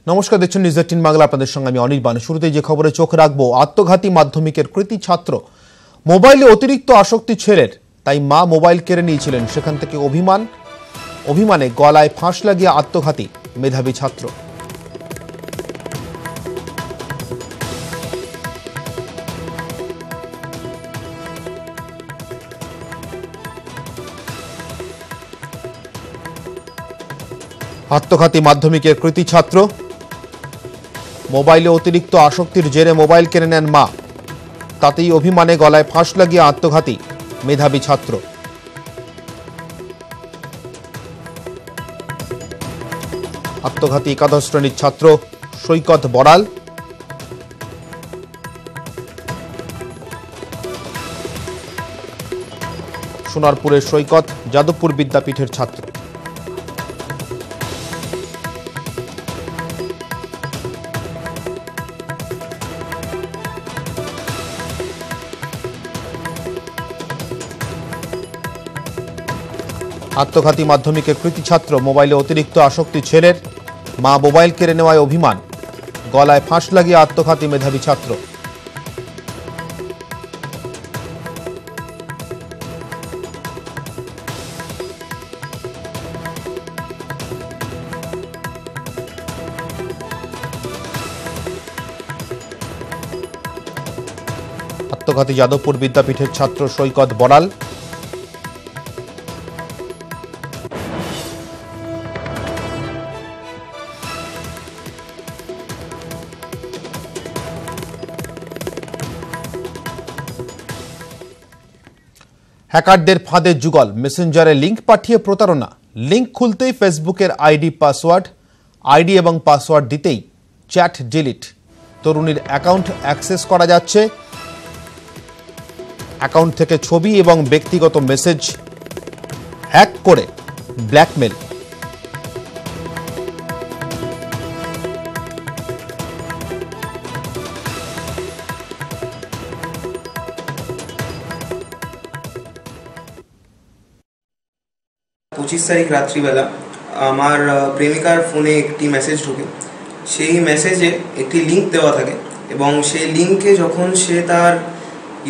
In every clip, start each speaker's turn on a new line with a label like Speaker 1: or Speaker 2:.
Speaker 1: নমস্কার, দেখছেন নিউজ 18 বাংলা। আপনাদের সঙ্গে আমি অনির্বাণ। শুরুতেই যে খবরে চোখ রাখবো, আত্মঘাতী মাধ্যমিকের কৃতী ছাত্র। মোবাইলে অতিরিক্ত আসক্তি ছেলের, তাই মা মোবাইল কেড়ে নিয়েছিলেন। সেখান থেকে অভিমানে গলায় ফাঁস লাগিয়ে আত্মঘাতী মেধাবী ছাত্র। আত্মঘাতী মাধ্যমিকের কৃতী ছাত্র, মোবাইলে অতিরিক্ত আসক্তির জেরে মোবাইল কেড়ে নেন মা, তাতেই অভিমানে গলায় ফাঁস লাগিয়ে আত্মঘাতী মেধাবী ছাত্র। আত্মঘাতী একাদশ শ্রেণীর ছাত্র সৈকত বড়াল। সোনারপুরের সৈকত যাদবপুর বিদ্যাপীঠের ছাত্র। আত্মঘাতী মাধ্যমিকের কৃতী ছাত্র, মোবাইলে অতিরিক্ত আসক্তি ছেলের, মা মোবাইল কেড়ে নেওয়ায় অভিমান, গলায় ফাঁস লাগিয়ে আত্মঘাতী মেধাবী ছাত্র। আত্মঘাতী যাদবপুর বিদ্যাপীঠের ছাত্র সৈকত বড়াল। হ্যাকারদের ফাঁদে যুগল, মেসেঞ্জারে লিঙ্ক পাঠিয়ে প্রতারণা। লিঙ্ক খুলতেই ফেসবুকের আইডি এবং পাসওয়ার্ড দিতেই চ্যাট ডিলিট। তরুণীর অ্যাকাউন্ট অ্যাক্সেস করা যাচ্ছে। অ্যাকাউন্ট থেকে ছবি এবং ব্যক্তিগত মেসেজ হ্যাক করে ব্ল্যাকমেল।
Speaker 2: পঁচিশ তারিখ রাত্রিবেলা আমার প্রেমিকার ফোনে একটি মেসেজ ঢোকে। সেই মেসেজে একটি লিঙ্ক দেওয়া থাকে এবং সেই লিঙ্কে যখন সে তার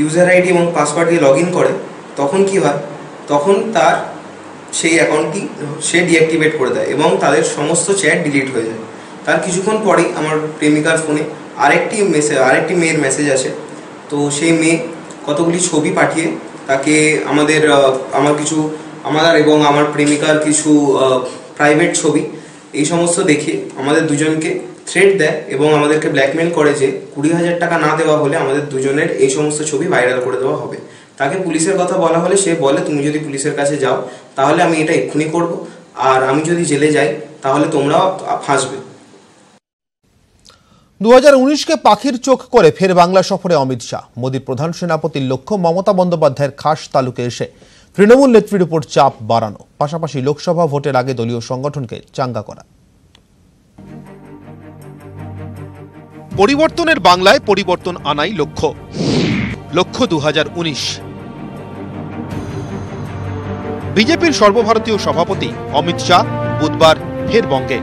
Speaker 2: ইউজার আইডি এবং পাসওয়ার্ড দিয়ে লগ ইন করে, তখন কি হয়, তখন তার সেই অ্যাকাউন্টটি সে ডিঅ্যাক্টিভেট করে দেয় এবং তাদের সমস্ত চ্যাট ডিলিট হয়ে যায়। তার কিছুক্ষণ পরেই আমার প্রেমিকার ফোনে আরেকটি মেয়ের মেসেজ আসে। তো সেই মেয়ে কতগুলি ছবি পাঠিয়ে তাকে আমার এবং আমার প্রেমিকার কিছু প্রাইভেট ছবি এই সমস্ত দেখে আমাদের দুজনকে থ্রেট দেয় এবং আমাদেরকে ব্ল্যাকমেল করে যে 20,000 টাকা না দেওয়া হলে আমাদের দুজনের এই সমস্ত ছবি ভাইরাল করে দেওয়া হবে। তাকে পুলিশের কথা বলা হলে সে বলে, তুমি যদি পুলিশের কাছে যাও তাহলে আমি এটা এক্ষুনি করব, আর আমি যদি জেলে যাই তাহলে তোমরাও ফাঁসবে।
Speaker 1: 2019কে পাখির চোখ করে ফের বাংলা সফরে অমিত শাহ। মোদীর প্রধান সেনাপতির লক্ষ্য মমতা বন্দ্যোপাধ্যায়ের খাস তালুকে এসে তৃণমূল নেত্রীর উপর চাপ বাড়ানো, পাশাপাশি লোকসভা ভোটের আগে দলীয় সংগঠনকে চাঙ্গা করা। পরিবর্তনের বাংলায় পরিবর্তন আনাই লক্ষ্য 2019। বিজেপির সর্বভারতীয় সভাপতি অমিত শাহ বুধবার ফের বঙ্গে।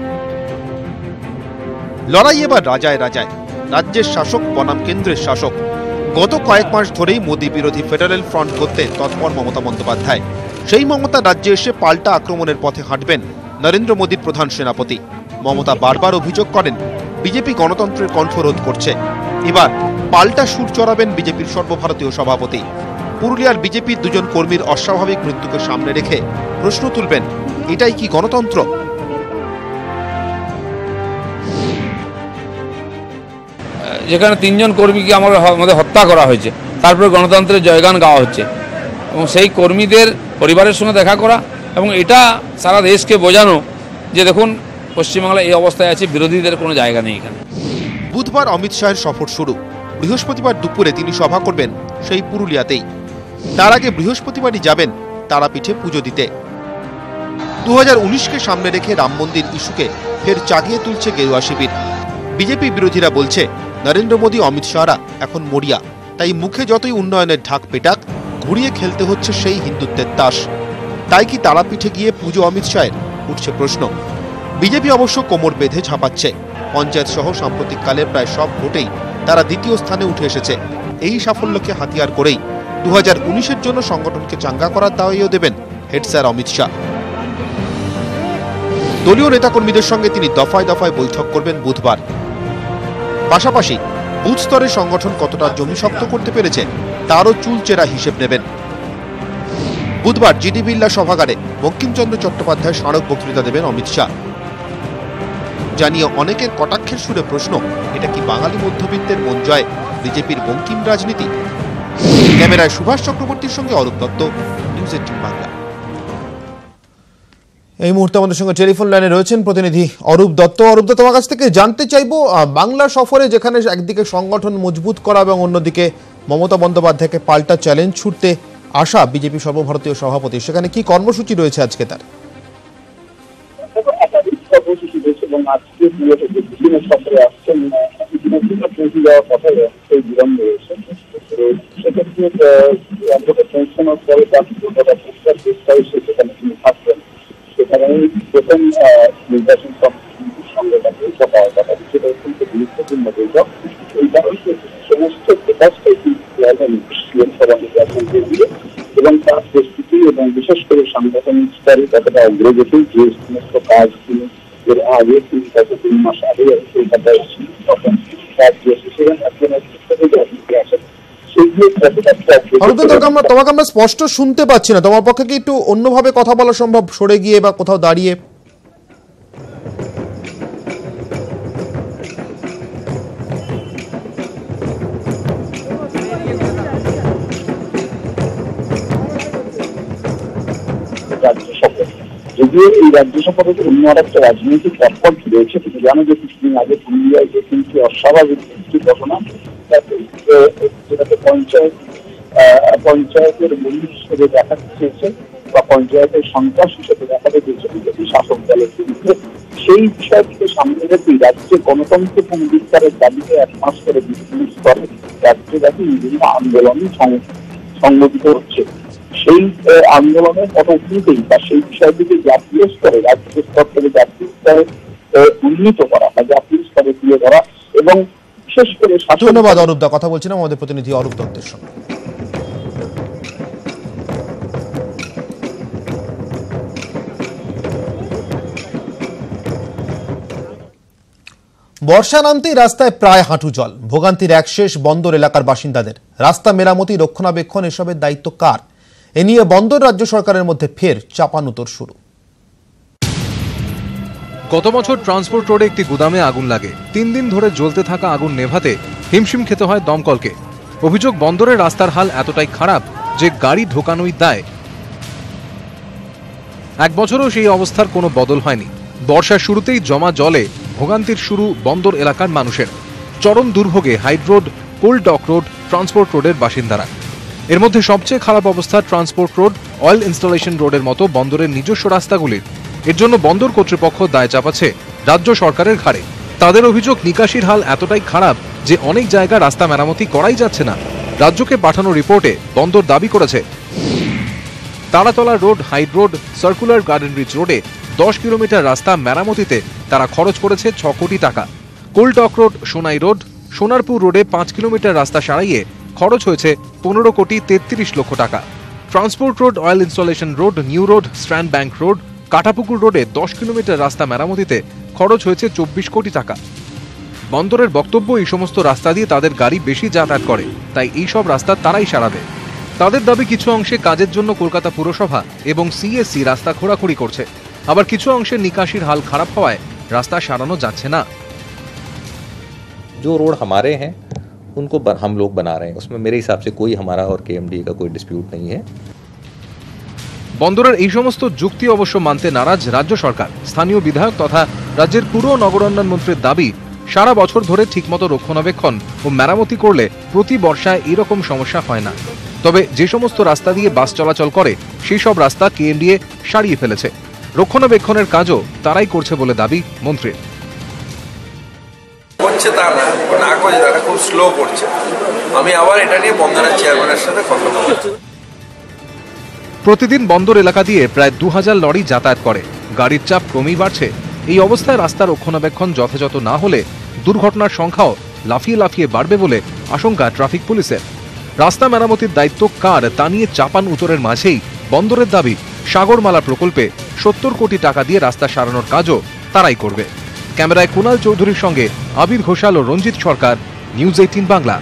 Speaker 1: লড়াই এবার রাজায়, রাজ্যের শাসক বনাম কেন্দ্রের শাসক। গত কয়েক মাস ধরেই মোদী বিরোধী ফেডারেল ফ্রন্ট করতে তৎপর মমতা বন্দ্যোপাধ্যায়। সেই মমতা রাজ্যে এসে পাল্টা আক্রমণের পথে হাঁটবেন নরেন্দ্র মোদীর প্রধান সেনাপতি। মমতা বারবার অভিযোগ করেন বিজেপি গণতন্ত্রের কণ্ঠরোধ করছে। এবার পাল্টা সুর চড়াবেন বিজেপির সর্বভারতীয় সভাপতি। পুরুলিয়ার বিজেপির দুজন কর্মীর অস্বাভাবিক মৃত্যুকে সামনে রেখে প্রশ্ন তুলবেন, এটাই কি গণতন্ত্র?
Speaker 3: যেখানে 3 জন কর্মীকে আমাদের হত্যা করা হয়েছে, তারপরে গণতন্ত্রের জয়গান গাওয়া হচ্ছে এবং সেই কর্মীদের পরিবারের সঙ্গে দেখা করা এবং এটা সারা দেশকে বোঝানো যে দেখুন পশ্চিমবাংলা এই অবস্থায় আছে, বিরোধীদের কোনো জায়গা নেই এখানে।
Speaker 1: বুধবার অমিত শাহের সফর শুরু। বৃহস্পতিবার দুপুরে তিনি সভা করবেন সেই পুরুলিয়াতেই। তার আগে বৃহস্পতিবারই যাবেন তারাপীঠে পুজো দিতে। 2019কে সামনে রেখে রাম মন্দির ইস্যুকে ফের চাগিয়ে তুলছে গেরুয়া শিবির। বিজেপি বিরোধীরা বলছে নরেন্দ্র মোদী অমিত শাহরা এখন মরিয়া, তাই মুখে যতই উন্নয়নের ঢাক পেটাক, ঘুরিয়ে খেলতে হচ্ছে সেই হিন্দুত্বের তাস। তাই কি তারাপীঠে গিয়ে পুজো অমিত শাহের, উঠছে প্রশ্ন। বিজেপি অবশ্য কোমর বেঁধে ঝাঁপাচ্ছে। পঞ্চায়েত সহ সাম্প্রতিককালে প্রায় সব ভোটেই তারা দ্বিতীয় স্থানে উঠে এসেছে। এই সাফল্যকে হাতিয়ার করেই 2019-এর জন্য সংগঠনকে চাঙ্গা করার দাওয়াইও দেবেন হেড স্যার অমিত শাহ। দলীয় নেতাকর্মীদের সঙ্গে তিনি দফায় দফায় বৈঠক করবেন বুধবার। পাশাপাশি বুথ স্তরে সংগঠন কতটা জমি শক্ত করতে পেরেছে তারও চুলচেরা হিসেব নেবেন। বুধবার জিডি বিড়লা সভাগারে বঙ্কিমচন্দ্র চট্টোপাধ্যায় স্মারক বক্তৃতা দেবেন অমিত শাহ। জানিয়ে অনেকের কটাক্ষের সুরে প্রশ্ন, এটা কি বাঙালি মধ্যবিত্তের মন জয় বিজেপির বঙ্কিম রাজনীতি? ক্যামেরায় সুভাষ চক্রবর্তীর সঙ্গে অরূপ দত্ত, নিউজ 18 বাংলা। এই মুহূর্তে আমাদের সঙ্গে টেলিফোন লাইনে রয়েছেন প্রতিনিধি অরূপ দত্ত। অরূপ দত্ত, তোমার কাছ থেকে জানতে চাইবো, বাংলা সফরে যেখানে একদিকে সংগঠন মজবুত করা এবং অন্যদিকে মমতা বন্দ্যোপাধ্যায়কে পাল্টা চ্যালেঞ্জ ছুটতে আসা বিজেপি সর্বভারতীয় সভাপতি, সেখানে কি কর্মসূচি রয়েছে আজকে তার?
Speaker 4: এবং আজকে বিভিন্ন সফরে আসছেন পৌঁছে যাওয়ার কথা সেই বিলম্ব রয়েছে। সেক্ষেত্রে পৌঁছানোর পরে সেখানে তিনি থাকবেন। সেখানে প্রথম নির্বাচন কমিটির সঙ্গে বৈঠক হওয়ার কথা, সেটা অত্যন্ত গুরুত্বপূর্ণ বৈঠক। এই কারণে সমস্ত প্রকাশটাই সভা নির্বাচনকে দিয়ে এবং তার প্রস্তুতি এবং বিশেষ করে সাংগঠনিক স্তরে কতটা অগ্রগতি, যে সমস্ত কাজ তিনি এর আগে 3 মাস আগে কলকাতায় তখন কাজ সেখানে
Speaker 1: তোমাকে আমরা স্পষ্ট শুনতে পাচ্ছি না, তোমার পক্ষে কি একটু অন্যভাবে কথা বলা সম্ভব, সরে গিয়ে বা কোথাও দাঁড়িয়ে?
Speaker 4: যদিও এই রাজ্য সফরে অন্য আর একটা রাজনৈতিক পথ রয়েছে, তুমি জানো যে কিছুদিন আগে পুরুলিয়ায় যে 3টি অস্বাভাবিক ঘটনা, যেটাকে পঞ্চায়েতের মূল হিসেবে দেখাতে চেয়েছে বা পঞ্চায়েতের সন্ত্রাস হিসেবে দেখাতে চেয়েছে বিজেপি শাসক দলের বিরুদ্ধে, সেই বিষয়টিকে সামনে রেখেই রাজ্যে গণতন্ত্র পুনরুদ্ধারের দাবিতে 1 মাস করে বিভিন্ন স্তরে রাজ্যব্যাপী বিভিন্ন আন্দোলন সংগঠিত হচ্ছে। সেই আন্দোলনের পটভূমিতেই বা সেই বিষয়টিকে জাতীয় স্তরে, রাজ্য স্তর থেকে জাতীয় স্তরে উন্নীত করা বা জাতীয় স্তরে তুলে ধরা এবং বিশেষ করে।
Speaker 1: ধন্যবাদ অরূপ দা, কথা বলছিলাম আমাদের প্রতিনিধি অরূপ দত্তের সঙ্গে। বর্ষা নামতেই রাস্তায় প্রায় হাঁটু জল, ভোগান্তির একশেষ বন্দর এলাকার বাসিন্দাদের। রাস্তা মেরামতি, রক্ষণাবেক্ষণ এসবের দায়িত্ব কার? এ নিয়ে বন্দর রাজ্য সরকারের মধ্যে ফের চাপানুতোর শুরু।
Speaker 5: গত বছর ট্রান্সপোর্ট রোডে একটি গুদামে আগুন লাগে। 3 দিন ধরে জ্বলতে থাকা আগুন নেভাতে হিমশিম খেতে হয় দমকলকে। অভিযোগ, বন্দরের রাস্তার হাল এতটাই খারাপ যে গাড়ি ঢোকানোই দায়। 1 বছরও সেই অবস্থার কোনো বদল হয়নি। বর্ষার শুরুতেই জমা জলে ভোগান্তির শুরু বন্দর এলাকার মানুষের। চরম দুর্ভোগে Hyde Road, Coal Dock Road, Transport রোডের বাসিন্দারা। এর মধ্যে সবচেয়ে খারাপ অবস্থা ট্রান্সপোর্ট রোড, অয়েল ইনস্টলেশন রোডের মতো বন্দরের নিজস্ব রাস্তাগুলির। এর জন্য বন্দর কর্তৃপক্ষ দায় চাপাচ্ছে রাজ্য সরকারের ঘাড়ে। তাদের অভিযোগ, নিকাশির হাল এতটাই খারাপ যে অনেক জায়গা রাস্তা মেরামতি করাই যাচ্ছে না। রাজ্যকে পাঠানো রিপোর্টে বন্দর দাবি করেছে, Taratala Road, Hyde Road, Circular Garden Reach রোডে 10 কিলোমিটার রাস্তা মেরামতিতে তারা খরচ করেছে 6 কোটি টাকা। কোলটক রোড, সোনাই রোড, সোনারপুর রোডে 5 কিলোমিটার রাস্তা সারাইয়ে খরচ হয়েছে 15 কোটি 33 লক্ষ টাকা। Transport road, oil installation road, new road, strand bank road, Katapukur রোডে 10 কিলোমিটার রাস্তা মেরামতিতে খরচ হয়েছে 24 কোটি টাকা। বন্দরের বক্তব্য, এই সমস্ত রাস্তা দিয়ে তাদের গাড়ি বেশি যাতায়াত করে, তাই এই সব রাস্তা তারাই সারাবে। তাদের দাবি, কিছু অংশে কাজের জন্য কলকাতা পুরসভা এবং সিএসসি রাস্তা খোঁড়াখুড়ি করছে, আবার কিছু অংশে নিকাশির হাল খারাপ হওয়ায় রাস্তা সারানো যাচ্ছে না।
Speaker 6: जो रोड हमारे हैं उनको हम लोग बना रहे हैं, उसमें मेरे हिसाब से कोई हमारा और केएमडी का कोई डिस्प्यूट नहीं है।
Speaker 5: বন্দরের এই সমস্ত যুক্তি অবশ্য মানতে নারাজ রাজ্য সরকার। স্থানীয় বিধায়ক তথা রাজ্যের পুর নগরোন্নয়ন মন্ত্রীর দাবি, সারা বছর ধরে ঠিকমতো রক্ষণাবেক্ষণ ও মেরামতি করলে প্রতি বর্ষায় এরকম সমস্যা হয় না। তবে যে সমস্ত রাস্তা দিয়ে বাস চলাচল করে সেই সব রাস্তা কেএমডিএ সারিয়ে ফেলেছে। রক্ষণাবেক্ষণের কাজও তারাই করছে বলে দাবি মন্ত্রীর।
Speaker 7: করছে তা না করে তারা খুব স্লো করছে। আমি আবার এটা নিয়ে বন্দরের চেয়ারম্যানের সাথে কথা বলছি।
Speaker 5: প্রতিদিন বন্দর এলাকা দিয়ে প্রায় 2000 লরি যাতায়াত করে। গাড়ির চাপ ক্রমেই বাড়ছে। এই অবস্থায় রাস্তার রক্ষণাবেক্ষণ যথাযথ না হলে দুর্ঘটনার সংখ্যাও লাফিয়ে লাফিয়ে বাড়বে বলে আশঙ্কা ট্রাফিক পুলিশের। রাস্তা মেরামতির দায়িত্ব কার তা নিয়ে চাপান উত্তরের মাঝেই বন্দরের দাবি সাগরমালা প্রকল্পে 70 কোটি টাকা দিয়ে রাস্তা সারানোর কাজও তারাই করবে। ক্যামেরায় কুণাল চৌধুরীর সঙ্গে আবির ঘোষাল ও রঞ্জিত সরকার, নিউজ 18 বাংলা।